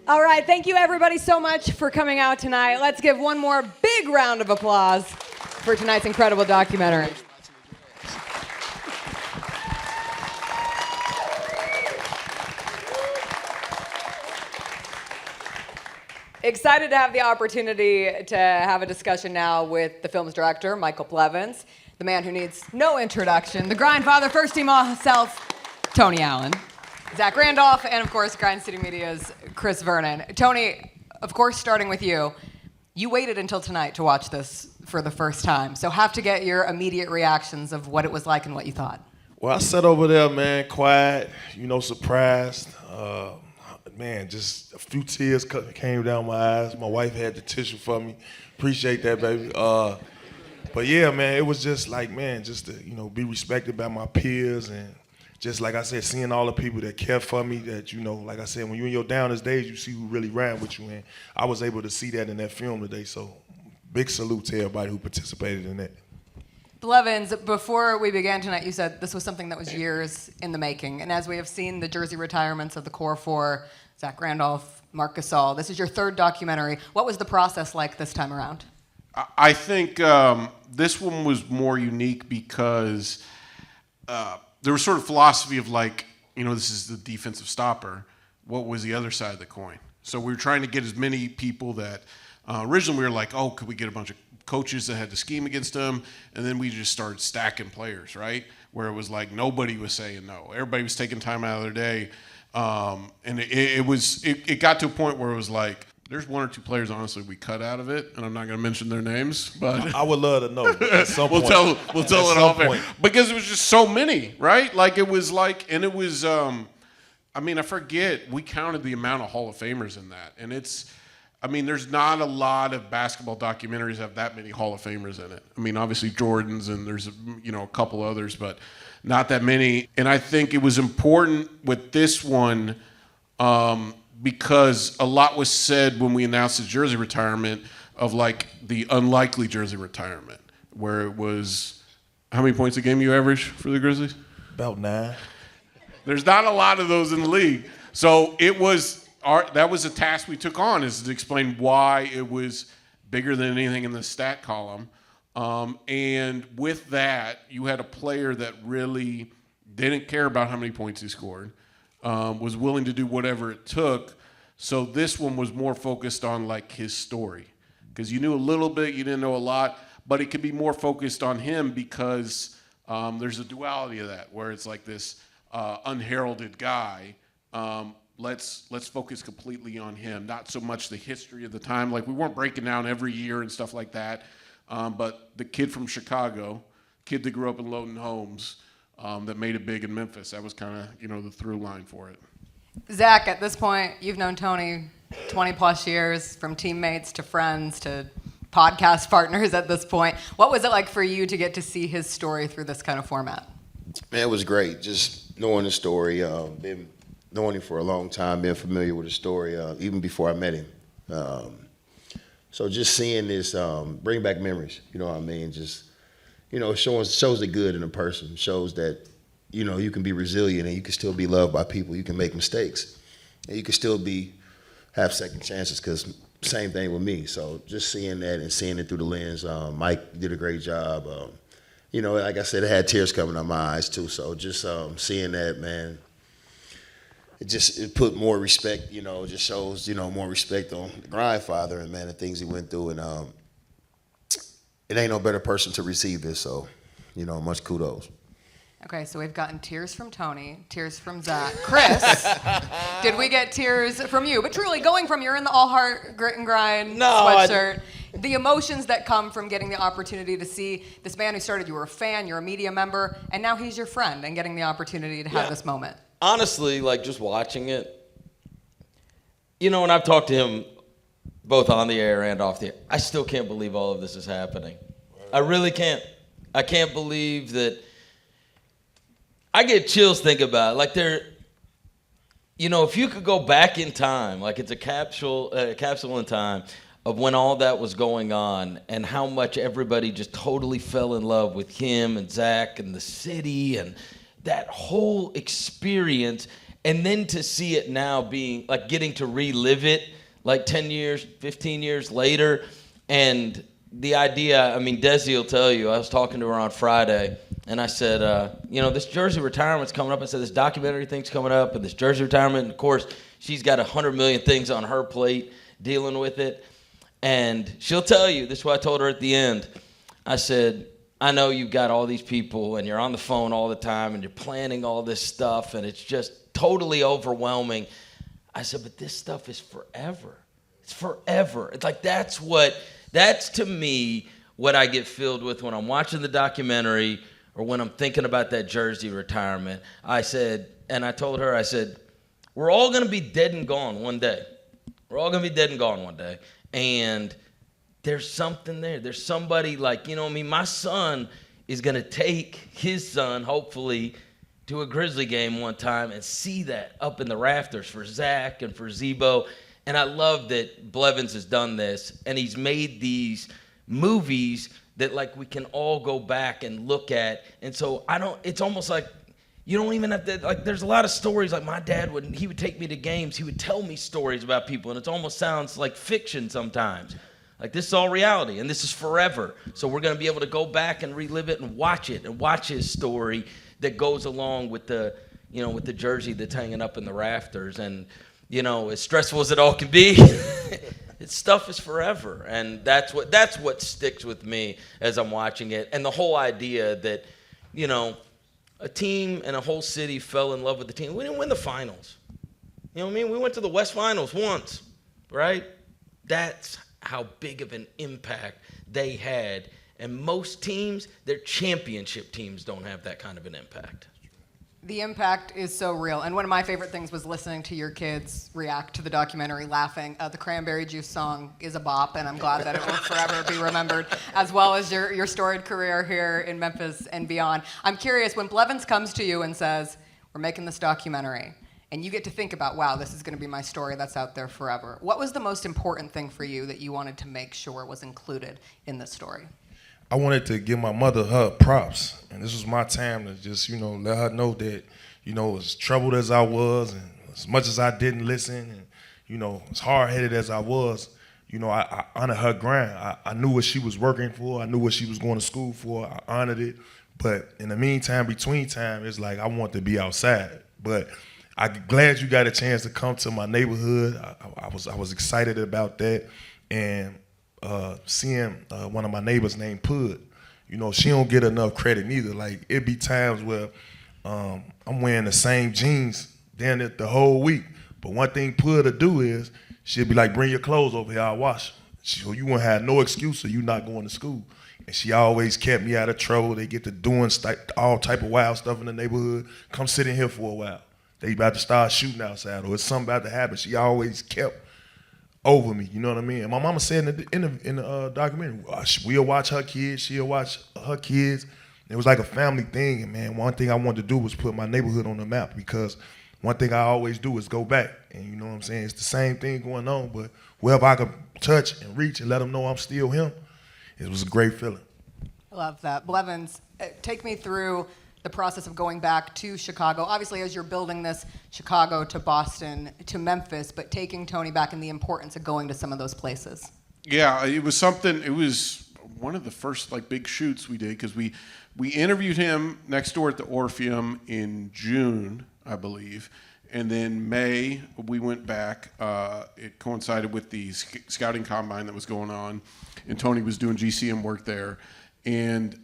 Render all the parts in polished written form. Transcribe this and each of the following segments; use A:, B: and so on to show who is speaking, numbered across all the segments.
A: All right, thank you everybody so much for coming out tonight. Let's give one more big round of applause for tonight's incredible documentary. Excited to have the opportunity to have a discussion now with the film's director, Michael Blevins, the man who needs no introduction, the Grindfather, first team himself, Tony Allen, Zach Randolph, and of course, Grind City Media's Chris Vernon. Tony, of course, starting with you, you waited until tonight to watch this for the first time, so have to get your immediate reactions of what it was like and what you thought.
B: Well, I sat over there, man, quiet, surprised. Man, just a few tears came down my eyes. My wife had the tissue for me. Appreciate that, baby. But yeah, man, it was just like, man, just to, be respected by my peers and just like I said, seeing all the people that care for me, that, like I said, when you're in your downest days, you see who really ran with you. And I was able to see that in that film today. So big salute to everybody who participated in that.
A: Blevins, before we began tonight, you said this was something that was years in the making. And as we have seen the jersey retirements of the core four, Zach Randolph, Marc Gasol, this is your third documentary. What was the process like this time around?
C: I think this one was more unique because there was sort of philosophy of like, this is the defensive stopper. What was the other side of the coin? So we were trying to get as many people that originally we were like, oh, could we get a bunch of coaches that had to scheme against them? And then we just started stacking players, right? Where it was like nobody was saying no. Everybody was taking time out of their day. And it got to a point where it was like, there's one or two players, honestly, we cut out of it, and I'm not going to mention their names, but
B: I would love to know. At some
C: we'll
B: point.
C: tell it off air. Because it was just so many, right? Like it was like, and it was, I forget, we counted the amount of Hall of Famers in that, and there's not a lot of basketball documentaries that have that many Hall of Famers in it. Obviously Jordan's, and there's a couple others, but not that many. And I think it was important with this one. Because a lot was said when we announced the jersey retirement of like the unlikely jersey retirement, where it was, how many points a game you average for the Grizzlies?
B: About 9.
C: There's not a lot of those in the league. So that was a task we took on, is to explain why it was bigger than anything in the stat column. And with that, you had a player that really didn't care about how many points he scored. Was willing to do whatever it took. So this one was more focused on like his story, because you knew a little bit, you didn't know a lot, but it could be more focused on him because there's a duality of that, where it's like this unheralded guy. Let's focus completely on him, not so much the history of the time. Like we weren't breaking down every year and stuff like that, but the kid from Chicago, kid that grew up in Loden Homes, that made it big in Memphis. That was kind of, the through line for it.
A: Zach, at this point, you've known Tony 20 plus years, from teammates to friends to podcast partners at this point. What was it like for you to get to see his story through this kind of format?
D: Man, it was great. Just knowing the story, been knowing him for a long time, being familiar with the story, even before I met him. So just seeing this bring back memories, just, shows the good in a person, shows that, you can be resilient and you can still be loved by people. You can make mistakes and you can still have second chances, because same thing with me. So just seeing that and seeing it through the lens, Mike did a great job. Like I said, it had tears coming out my eyes too. So just seeing that, man, it put more respect, just shows, more respect on the Grindfather and, man, the things he went through. And it ain't no better person to receive this. So, much kudos.
A: Okay, so we've gotten tears from Tony, tears from Zach. Chris, did we get tears from you? But truly, going from you're in the all heart grit and grind sweatshirt, the emotions that come from getting the opportunity to see this man who started, you were a fan, you're a media member, and now he's your friend, and getting the opportunity to have this moment.
E: Honestly, like just watching it, and I've talked to him both on the air and off the air, I still can't believe all of this is happening. I really can't. I can't believe that. I get chills thinking about it. Like if you could go back in time, like it's a capsule in time of when all that was going on and how much everybody just totally fell in love with him and Zach and the city and that whole experience. And then to see it now being like getting to relive it like 10 years, 15 years later. And the idea, I mean, Desi will tell you, I was talking to her on Friday and I said, this jersey retirement's coming up. I said, this documentary thing's coming up and this jersey retirement. And of course, she's got 100 million things on her plate dealing with it. And she'll tell you, this is what I told her at the end. I said, I know you've got all these people and you're on the phone all the time and you're planning all this stuff and it's just totally overwhelming. I said, but this stuff is forever. It's forever. It's like that's to me what I get filled with when I'm watching the documentary or when I'm thinking about that jersey retirement. I said, and I told her, I said, we're all going to be dead and gone one day. We're all going to be dead and gone one day. And there's something there. There's somebody like, my son is going to take his son, hopefully, to a Grizzly game one time and see that up in the rafters for Zach and for Zebo. And I love that Blevins has done this, and he's made these movies that, like, we can all go back and look at. And so it's almost like you don't even have to, like, there's a lot of stories. Like, my dad he would take me to games. He would tell me stories about people, and it almost sounds like fiction sometimes. Like, this is all reality, and this is forever. So we're going to be able to go back and relive it and watch his story that goes along with the jersey that's hanging up in the rafters. And, as stressful as it all can be, stuff is forever. And that's what sticks with me as I'm watching it. And the whole idea that, a team and a whole city fell in love with the team. We didn't win the finals. You know what I mean? We went to the West Finals once, right? That's how big of an impact they had. And most teams, their championship teams, don't have that kind of an impact.
A: The impact is so real. And one of my favorite things was listening to your kids react to the documentary, laughing. The Cranberry Juice song is a bop, and I'm glad that it will forever be remembered, as well as your storied career here in Memphis and beyond. I'm curious, when Blevins comes to you and says, we're making this documentary, and you get to think about, wow, this is going to be my story that's out there forever. What was the most important thing for you that you wanted to make sure was included in this story?
B: I wanted to give my mother her props, and this was my time to just, let her know that, as troubled as I was, and as much as I didn't listen, and, as hard-headed as I was, I honored her grind. I knew what she was working for. I knew what she was going to school for. I honored it. But in the meantime, between time, it's like I want to be outside. But I'm glad you got a chance to come to my neighborhood. I was excited about that, and seeing one of my neighbors named Pud, she don't get enough credit neither. Like, it be times where I'm wearing the same jeans down it the whole week, but one thing Pud will do is she'll be like, bring your clothes over here, I'll wash them. So you won't have no excuse of you not going to school. And she always kept me out of trouble. They get to doing all type of wild stuff in the neighborhood. Come sit in here for a while. They about to start shooting outside, or it's something about to happen. She always kept over me, you know what I mean? And my mama said in the documentary, we'll watch her kids, she'll watch her kids. It was like a family thing, and man, one thing I wanted to do was put my neighborhood on the map, because one thing I always do is go back, and you know what I'm saying? It's the same thing going on, but wherever I could touch and reach and let them know I'm still him, it was a great feeling.
A: I love that. Blevins, take me through the process of going back to Chicago. Obviously, as you're building this, Chicago to Boston to Memphis, but taking Tony back and the importance of going to some of those places.
C: Yeah, it was one of the first big shoots we did, because we interviewed him next door at the Orpheum in June, I believe. And then May, we went back. It coincided with the scouting combine that was going on, and Tony was doing GCM work there. And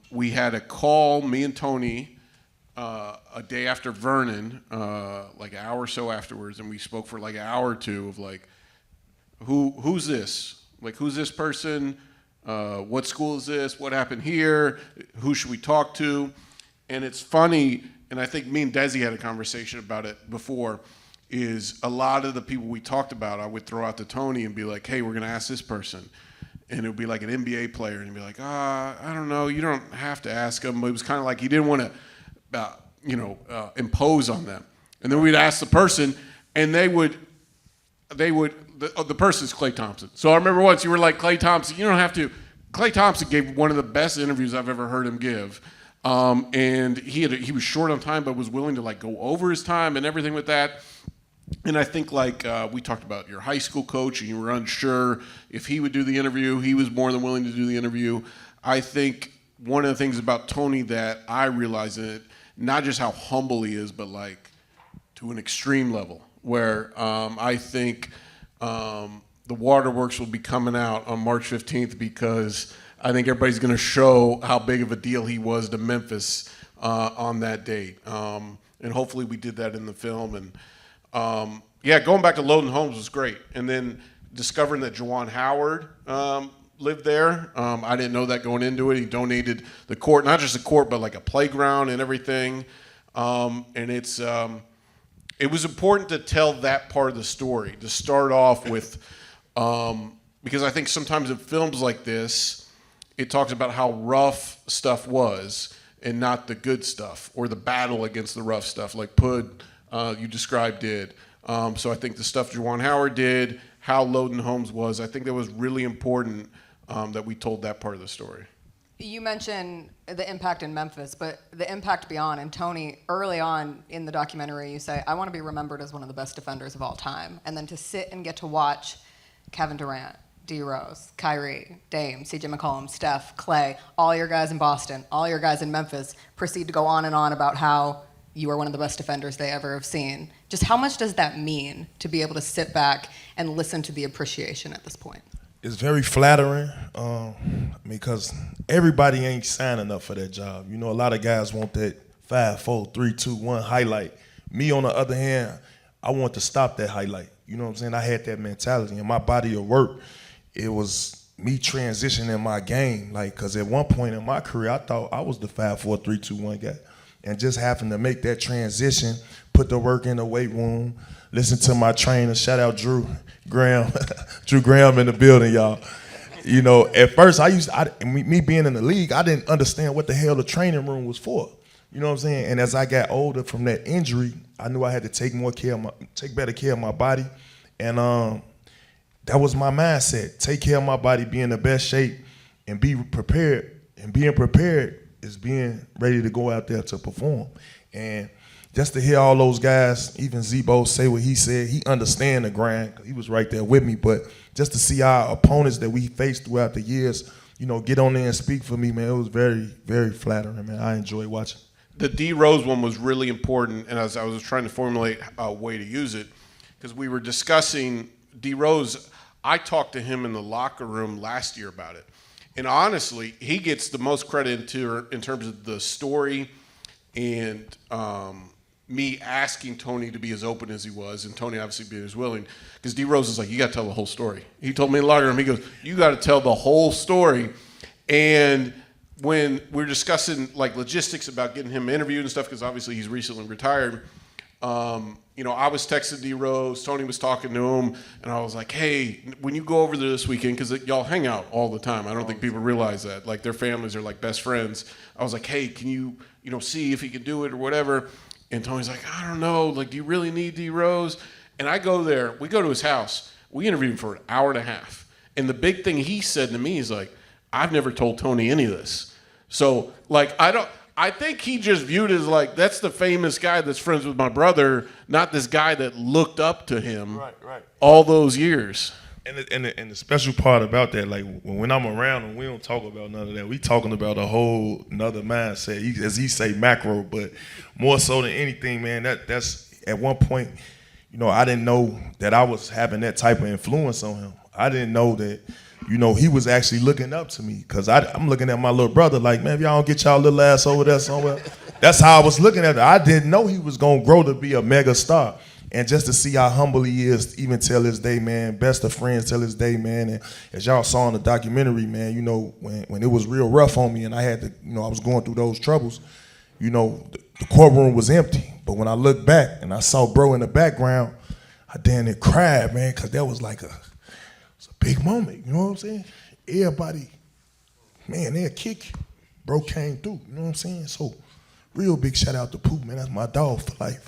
C: we had a call, me and Tony, a day after Vernon, like an hour or so afterwards, and we spoke for like an hour or two of who's this? Who's this person? What school is this? What happened here? Who should we talk to? And it's funny, and I think me and Desi had a conversation about it before, is a lot of the people we talked about, I would throw out to Tony and be like, hey, we're going to ask this person. And it would be like an NBA player, and he'd be like, I don't know, you don't have to ask him. But it was kind of like he didn't want to, impose on them. And then we'd ask the person, and the person's Klay Thompson. So I remember once you were like, Klay Thompson, you don't have to. Klay Thompson gave one of the best interviews I've ever heard him give. And he was short on time, but was willing to like go over his time and everything with that. And I think like we talked about your high school coach, and you were unsure if he would do the interview. He was more than willing to do the interview. I think one of the things about Tony that I realized in it, not just how humble he is, but like to an extreme level, where I think the Waterworks will be coming out on March 15th because I think everybody's going to show how big of a deal he was to Memphis on that date. And hopefully we did that in the film. And yeah, going back to Loden Homes was great. And then discovering that Juwan Howard lived there. I didn't know that going into it. He donated the court, not just the court, but like a playground and everything. And it was important to tell that part of the story, to start off with, because I think sometimes in films like this, it talks about how rough stuff was and not the good stuff or the battle against the rough stuff like Pud, you described, did. So I think the stuff Juwan Howard did, how Loden Homes was, I think that was really important that we told that part of the story.
A: You mentioned the impact in Memphis, but the impact beyond. And Tony, early on in the documentary, you say, I want to be remembered as one of the best defenders of all time. And then to sit and get to watch Kevin Durant, D. Rose, Kyrie, Dame, C.J. McCollum, Steph, Clay, all your guys in Boston, all your guys in Memphis, proceed to go on and on about how you are one of the best defenders they ever have seen. Just how much does that mean to be able to sit back and listen to the appreciation at this point?
B: It's very flattering, because everybody ain't signing up for that job. You know, a lot of guys want that 5, 4, 3, 2, 1 highlight. Me, on the other hand, I want to stop that highlight. You know what I'm saying? I had that mentality. In my body of work, it was me transitioning my game. Like, because at one point in my career, I thought I was the 5, 4, 3, 2, 1 guy. And just having to make that transition, put the work in the weight room, listen to my trainer, shout out Drew Graham, Drew Graham in the building, y'all. You know, at first me being in the league, I didn't understand what the hell the training room was for. You know what I'm saying? And as I got older from that injury, I knew I had to take better care of my body. And that was my mindset. Take care of my body, be in the best shape, and be prepared. And being prepared is being ready to go out there to perform. And just to hear all those guys, even Zebo, say what he said, he understand the grind, 'cause he was right there with me. But just to see our opponents that we faced throughout the years, you know, get on there and speak for me, man, it was very, very flattering, man. I enjoy watching.
C: The D. Rose one was really important, and as I was trying to formulate a way to use it, because we were discussing D. Rose, I talked to him in the locker room last year about it. And honestly, he gets the most credit in terms of the story and me asking Tony to be as open as he was, and Tony obviously being as willing, because D. Rose is like, you got to tell the whole story. He told me in the locker room, he goes, you got to tell the whole story. And when we're discussing like logistics about getting him interviewed and stuff, because obviously he's recently retired, you know, I was texting D. Rose, Tony was talking to him, and I was like, hey, when you go over there this weekend, because y'all hang out all the time. I don't think people realize that. Like, their families are like best friends. I was like, hey, can you know, see if he can do it or whatever? And Tony's like, I don't know. Like, do you really need D. Rose? And I go there. We go to his house. We interview him for an hour and a half. And the big thing he said to me is like, I've never told Tony any of this. So, like, I think he just viewed it as like, that's the famous guy that's friends with my brother, not this guy that looked up to him all those years.
B: And the special part about that, like when I'm around him, we don't talk about none of that. We talking about a whole nother mindset. As he say, macro, but more so than anything, man. That's at one point, you know, I didn't know that I was having that type of influence on him. I didn't know that, you know, he was actually looking up to me, because I'm looking at my little brother like, man, if y'all don't get y'all little ass over there somewhere. That's how I was looking at it. I didn't know he was gonna grow to be a mega star. And just to see how humble he is, even till this day, man, best of friends till this day, man. And as y'all saw in the documentary, man, you know, when it was real rough on me and I had to, you know, I was going through those troubles, you know, the courtroom was empty. But when I looked back and I saw bro in the background, I damn near cried, man, because that was like it's a big moment, you know what I'm saying? Everybody, man, they'll kick you. Bro came through, you know what I'm saying? So real big shout out to Pooh, man. That's my dog for life.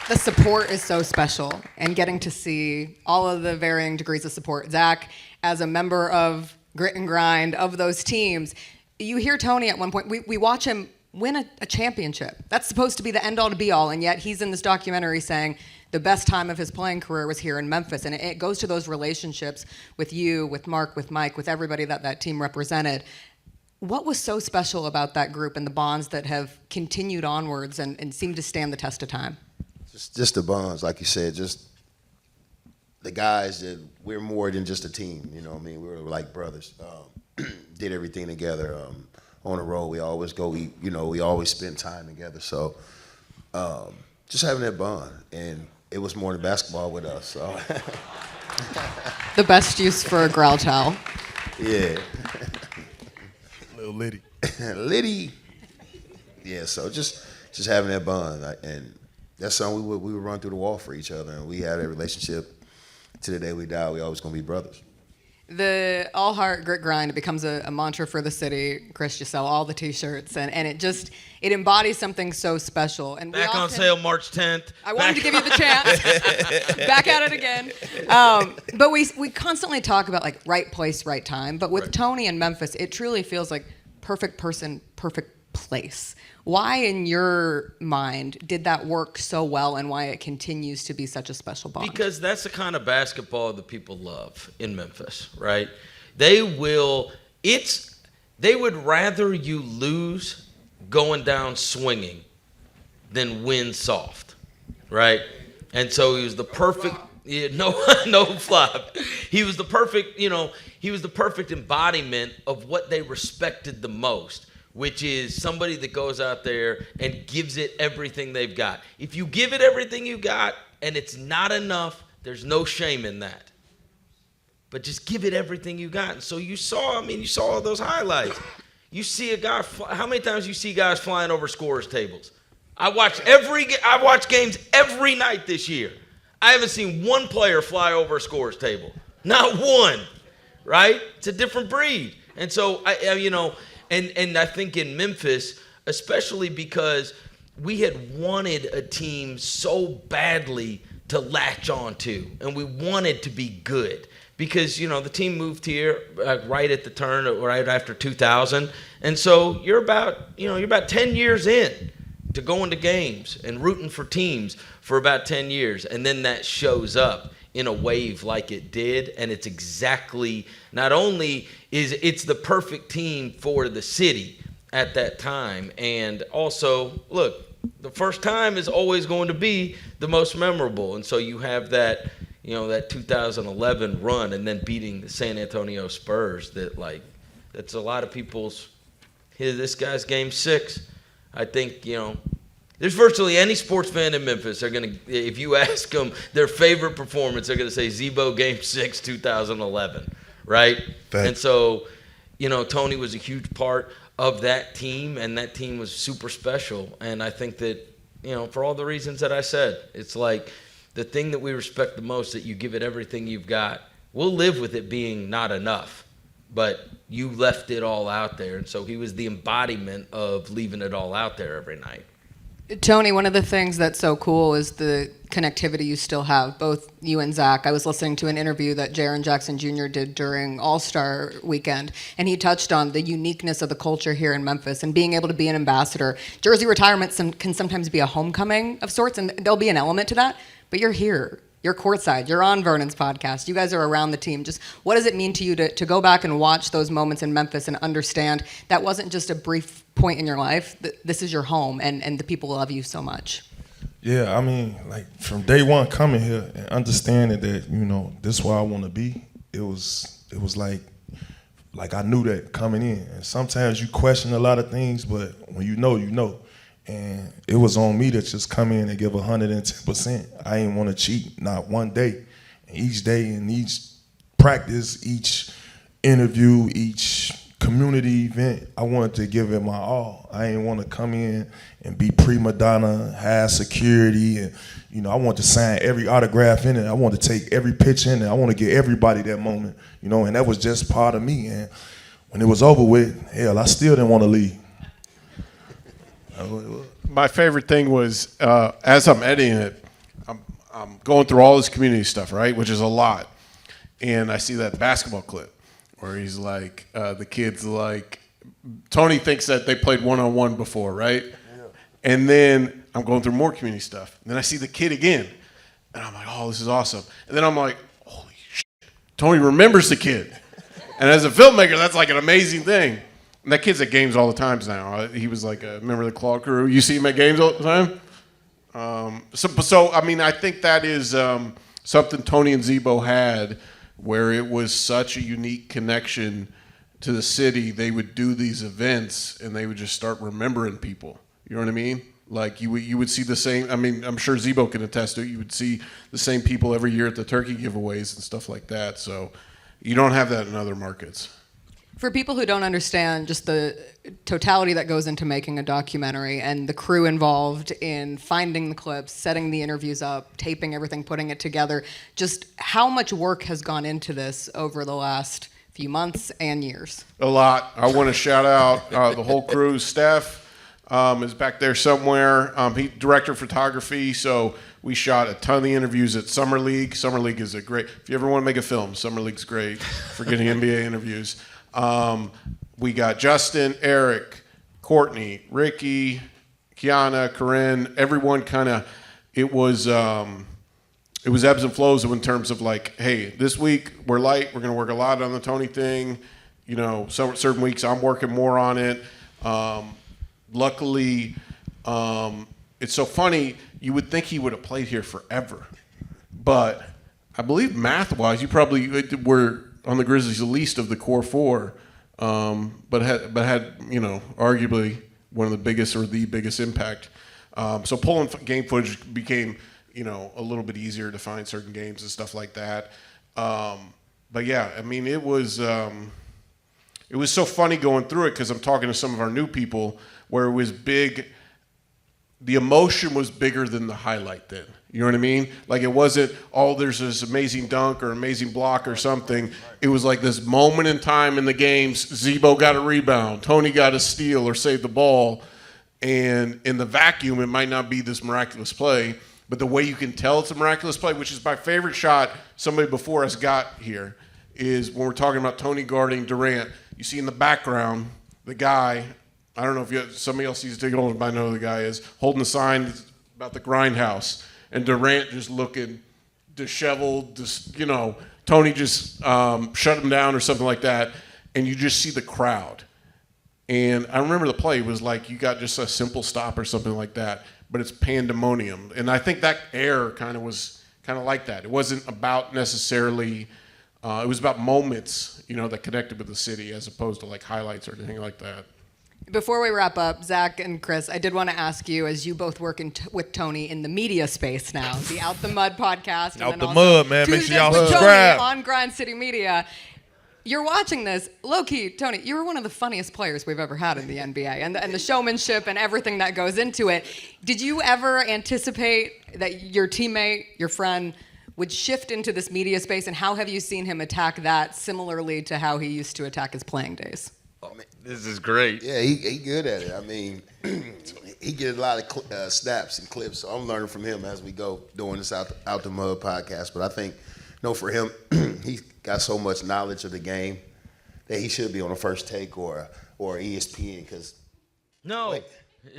A: The support is so special, and getting to see all of the varying degrees of support. Zach, as a member of Grit and Grind, of those teams, you hear Tony at one point, we watch him win a championship. That's supposed to be the end-all to be-all, and yet he's in this documentary saying the best time of his playing career was here in Memphis, and it goes to those relationships with you, with Mark, with Mike, with everybody that team represented. What was so special about that group and the bonds that have continued onwards and seem to stand the test of time?
D: Just the bonds, like you said, just the guys that we're more than just a team. You know what I mean? We were like brothers. Did everything together. On the road, we always go eat. You know, we always spend time together. So just having that bond, and it was more than basketball with us. So
A: The best use for a growl towel.
D: yeah,
B: Little Liddy.
D: Liddy. Yeah, so just having that bond, and that's something we would run through the wall for each other, and we had a relationship to the day we die. We always gonna be brothers.
A: The all heart grit grind, it becomes a mantra for the city. Chris, you sell all the t-shirts, and it embodies something so special. And
E: Back on sale March 10th.
A: I wanted to give you the chance. Back at it again. But we constantly talk about like right place, right time. But with Tony and Memphis, it truly feels like perfect person, perfect place. Why, in your mind, did that work so well, and why it continues to be such a special bond?
E: Because that's the kind of basketball that people love in Memphis, right? They would rather you lose going down swinging than win soft, right? And so he was the perfect, no flop. He was the perfect embodiment of what they respected the most, which is somebody that goes out there and gives it everything they've got. If you give it everything you got and it's not enough, there's no shame in that. But just give it everything you got. And so you saw all those highlights. You see a guy, how many times you see guys flying over scorers tables? I watch games every night this year. I haven't seen one player fly over a scorer's table. Not one, right? It's a different breed. And so, And I think in Memphis, especially because we had wanted a team so badly to latch on to, and we wanted to be good. Because, the team moved here right at the turn, right after 2000. And so you're about 10 years in to going to games and rooting for teams for about 10 years. And then that shows up in a wave like it did, and it's exactly, not only is it's the perfect team for the city at that time, and also, look, the first time is always going to be the most memorable, and so you have that, that 2011 run, and then beating the San Antonio Spurs, that's a lot of people's, this guy's game 6. I think, there's virtually any sports fan in Memphis, if you ask them their favorite performance, they're going to say Zebo Game 6, 2011, right? Thanks. And so, Tony was a huge part of that team, and that team was super special. And I think that, for all the reasons that I said, it's like the thing that we respect the most, that you give it everything you've got. We'll live with it being not enough, but you left it all out there. And so he was the embodiment of leaving it all out there every night.
A: Tony, one of the things that's so cool is the connectivity you still have, both you and Zach. I was listening to an interview that Jaren Jackson Jr. did during All-Star Weekend, and he touched on the uniqueness of the culture here in Memphis and being able to be an ambassador. Jersey retirement can sometimes be a homecoming of sorts, and there'll be an element to that, but you're here. You're courtside. You're on Vernon's podcast. You guys are around the team. Just what does it mean to you to go back and watch those moments in Memphis and understand that wasn't just a brief point in your life? This is your home, and the people love you so much.
B: Yeah, from day one coming here and understanding that, this is where I want to be, it was like I knew that coming in. And sometimes you question a lot of things, but when you know. And it was on me to just come in and give 110%. I didn't want to cheat, not one day. And each day and each practice, each interview, each community event, I wanted to give it my all. I didn't want to come in and be prima donna, high security, and I want to sign every autograph in it. I want to take every pitch in it. I want to give everybody that moment, and that was just part of me. And when it was over with, hell, I still didn't want to leave.
C: My favorite thing was, as I'm editing it, I'm going through all this community stuff, right, which is a lot, and I see that basketball clip where he's like, the kid's like, Tony thinks that they played one-on-one before, right? Yeah. And then I'm going through more community stuff, and then I see the kid again, and I'm like, oh, this is awesome. And then I'm like, holy shit, Tony remembers the kid. And as a filmmaker, that's like an amazing thing. And that kid's at games all the time now. He was like a member of the Claw Crew. You see him at games all the time? So I mean, I think that is something Tony and Zebo had, where it was such a unique connection to the city. They would do these events, and they would just start remembering people. You know what I mean? Like you would see the same. I mean, I'm sure Zebo can attest to it. You would see the same people every year at the turkey giveaways and stuff like that. So you don't have that in other markets.
A: For people who don't understand just the totality that goes into making a documentary and the crew involved in finding the clips, setting the interviews up, taping everything, putting it together, just how much work has gone into this over the last few months and years? A
C: lot. I want to shout out the whole crew. Steph is back there somewhere. He director of photography, so we shot a ton of the interviews at Summer League. Summer League is a great, if you ever want to make a film, Summer League's great for getting NBA interviews. We got Justin, Eric, Courtney, Ricky, Kiana, Corinne, everyone kind of, it was ebbs and flows in terms of like, hey, this week we're light, we're going to work a lot on the Tony thing. You know, certain weeks I'm working more on it. Luckily, it's so funny, you would think he would have played here forever. But I believe math-wise, you probably were on the Grizzlies the least of the core four, but had you know, arguably one of the biggest or the biggest impact. So pulling game footage became, you know, a little bit easier to find certain games and stuff like that. But yeah, I mean, it was so funny going through it because I'm talking to some of our new people where it was big. The emotion was bigger than the highlight then. You know what I mean? Like it wasn't, oh, there's this amazing dunk or amazing block or something. It was like this moment in time in the games. Zebo got a rebound. Tony got a steal or saved the ball. And in the vacuum, it might not be this miraculous play. But the way you can tell it's a miraculous play, which is my favorite shot somebody before us got here, is when we're talking about Tony guarding Durant. You see in the background, the guy, I don't know if somebody else sees it, but I know who the guy is, holding a sign about the Grindhouse. And Durant just looking disheveled, just, you know, Tony just shut him down or something like that. And you just see the crowd. And I remember the play was like you got just a simple stop or something like that, but it's pandemonium. And I think that air kind of was kind of like that. It wasn't about necessarily, it was about moments, you know, that connected with the city as opposed to like highlights or anything like that.
A: Before we wrap up, Zach and Chris, I did want to ask you, as you both work with Tony in the media space now, the Out the Mud podcast. And
B: Out
A: then
B: the
A: also
B: Mud, man. Make sure
A: Tuesdays
B: y'all
A: with
B: subscribe.
A: Tony on Grind City Media. You're watching this. Low-key, Tony, you were one of the funniest players we've ever had in the NBA, and the showmanship and everything that goes into it. Did you ever anticipate that your teammate, your friend, would shift into this media space, and how have you seen him attack that similarly to how he used to attack his playing days?
F: Oh, man, this is great.
D: Yeah, he good at it. I mean, he get a lot of snaps and clips, so I'm learning from him as we go doing this Out the Mud podcast. But I think, for him, he's got so much knowledge of the game that he should be on the First Take or ESPN because.
E: No.
D: Wait.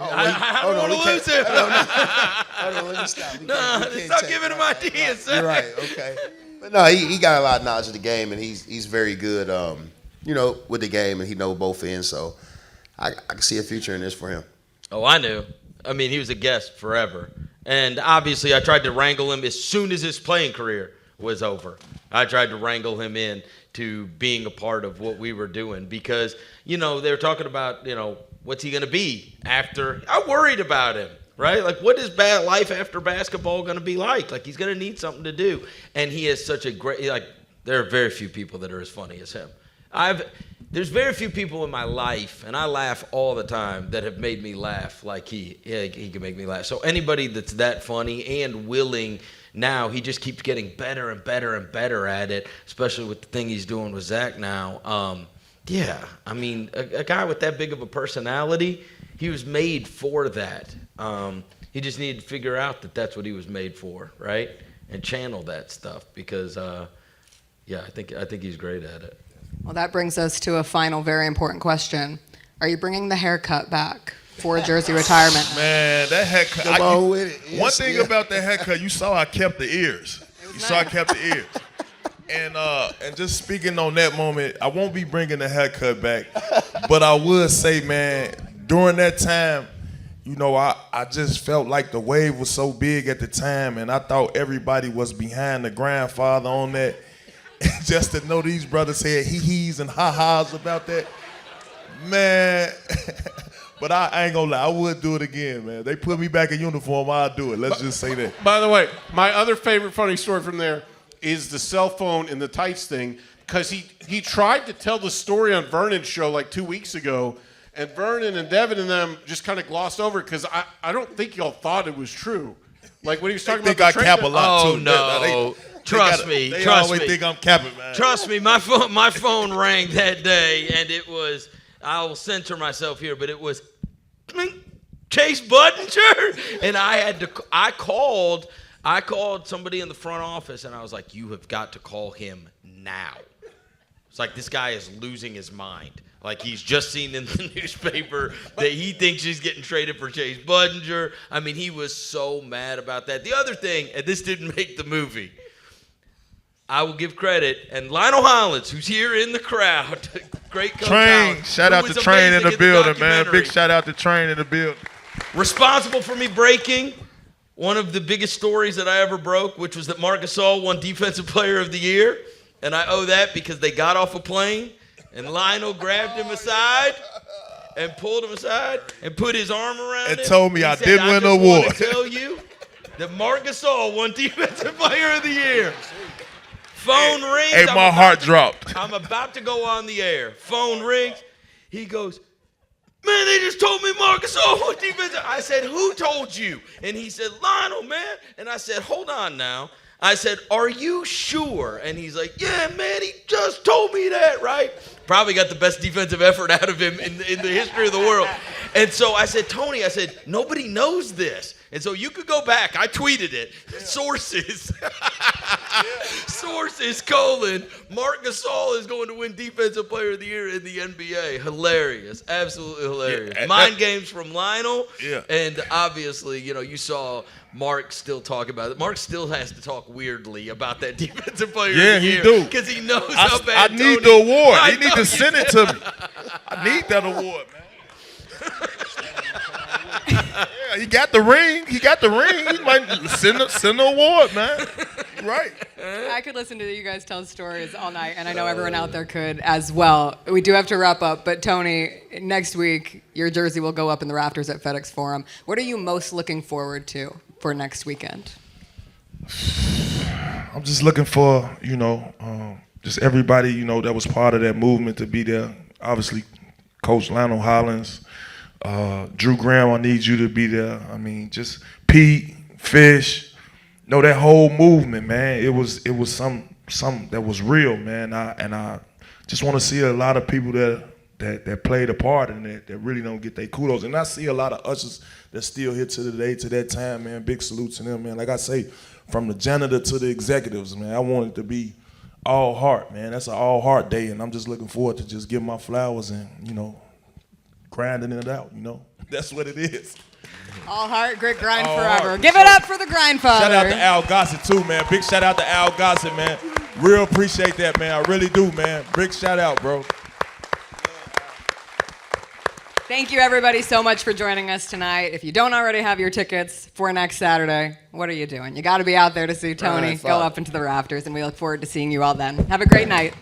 E: I don't want to lose him.
D: Hold on, let me stop.
E: Stop giving him ideas.
D: You're right. Okay. But no, he got a lot of knowledge of the game, and he's very good. With the game, and he knows both ends. So I can see a future in this for him.
E: Oh, I knew. I mean, he was a guest forever. And obviously, I tried to wrangle him as soon as his playing career was over. I tried to wrangle him in to being a part of what we were doing because, they were talking about, what's he going to be after. I worried about him, right? Like, what is life after basketball going to be like? Like, he's going to need something to do. And he has such a great, there are very few people that are as funny as him. There's very few people in my life, and I laugh all the time, that have made me laugh like he can make me laugh. So anybody that's that funny and willing now, he just keeps getting better and better and better at it, especially with the thing he's doing with Zach now. I mean, a guy with that big of a personality, he was made for that. He just needed to figure out that that's what he was made for, right? And channel that stuff because, yeah, I think he's great at it.
A: Well, that brings us to a final, very important question. Are you bringing the haircut back for Jersey retirement?
B: Man, that haircut.
D: Come on with it.
B: One
D: Yes,
B: thing
D: yeah.
B: about that haircut, you saw I kept the ears. You saw I kept the ears. And just speaking on that moment, I won't be bringing the haircut back, but I would say, man, during that time, you know, I just felt like the wave was so big at the time, and I thought everybody was behind the Grindfather on that. Just to know these brothers had hee-hees and ha-has about that, man. But I ain't gonna lie, I would do it again, man. They put me back in uniform, I'll do it. Let's just say that.
C: By the way, my other favorite funny story from there is the cell phone and the tights thing, because he tried to tell the story on Vernon's show like 2 weeks ago, and Vernon and Devin and them just kind of glossed over it because I don't think y'all thought it was true. Like when he was talking
B: They
C: about
B: think I cap a lot
E: Oh,
B: too.
E: no. Trust me.
B: They
E: Trust
B: always
E: me.
B: think I'm capping, man.
E: Trust me, my phone rang that day, and it was, I'll censor myself here, but it was Chase Budinger, and I called somebody in the front office, and I was like, you have got to call him now. It's like this guy is losing his mind. Like he's just seen in the newspaper that he thinks he's getting traded for Chase Budinger. I mean, he was so mad about that. The other thing, and this didn't make the movie, I will give credit, and Lionel Hollins, who's here in the crowd, great coach.
B: Train,
E: Hollins,
B: shout
E: who
B: out to
E: was
B: Train in
E: amazing
B: the building, man.
E: documentary.
B: Big shout out to Train in the building.
E: Responsible for me breaking one of the biggest stories that I ever broke, which was that Marc Gasol won Defensive Player of the Year. And I owe that because they got off a plane, and Lionel grabbed him aside and pulled him aside and put his arm around
B: And
E: him.
B: told me
E: He
B: I
E: said,
B: didn't win
E: I
B: the
E: just want
B: award."
E: to tell you that Marc Gasol won Defensive Player of the Year. Phone rings.
B: Hey, my heart dropped.
E: I'm about to go on the air. Phone rings. He goes, man, they just told me Marc Gasol won defensive. I said, who told you? And he said, Lionel, man. And I said, hold on now. I said, are you sure? And he's like, yeah, man, he just told me that, right? Probably got the best defensive effort out of him in the history of the world. And so I said, Tony, I said, nobody knows this. And so you could go back. I tweeted it. Yeah. Sources. Sources, Marc Gasol is going to win Defensive Player of the Year in the NBA. Hilarious. Absolutely hilarious.
B: Yeah,
E: Mind games from Lionel.
B: Yeah.
E: And obviously, you know, you saw Mark still talk about it. Mark still has to talk weirdly about that Defensive Player of the
B: Yeah,
E: Year.
B: he do.
E: Because he knows how
B: I
E: bad
B: need
E: Tony-
B: the award.
E: I
B: He need
E: know
B: to
E: you
B: send it to me. I need that award, man. Yeah, he got the ring. He might send the award, man. Right.
A: I could listen to you guys tell stories all night, and I know everyone out there could as well. We do have to wrap up, but Tony, next week, your jersey will go up in the rafters at FedEx Forum. What are you most looking forward to for next weekend?
B: I'm just looking for, just everybody, that was part of that movement to be there. Obviously, Coach Lionel Hollins, Drew Graham, I need you to be there. I mean, just Pete, Fish, that whole movement, man. It was some that was real, man. I just want to see a lot of people that played a part in it that really don't get their kudos. And I see a lot of ushers that still here to the day, to that time, man. Big salute to them, man. Like I say, from the janitor to the executives, man. I want it to be all heart, man. That's an all heart day, and I'm just looking forward to just give my flowers and, grinding it out, That's what it is.
A: All heart, grit, grind
B: All
A: forever.
B: heart.
A: Give it up for the Grindfather.
B: Shout out to Al Gossett, too, man. Big shout out to Al Gossett, man. Real appreciate that, man. I really do, man. Big shout out, bro.
A: Thank you, everybody, so much for joining us tonight. If you don't already have your tickets for next Saturday, what are you doing? You got to be out there to see Tony go up into the rafters, and we look forward to seeing you all then. Have a great night.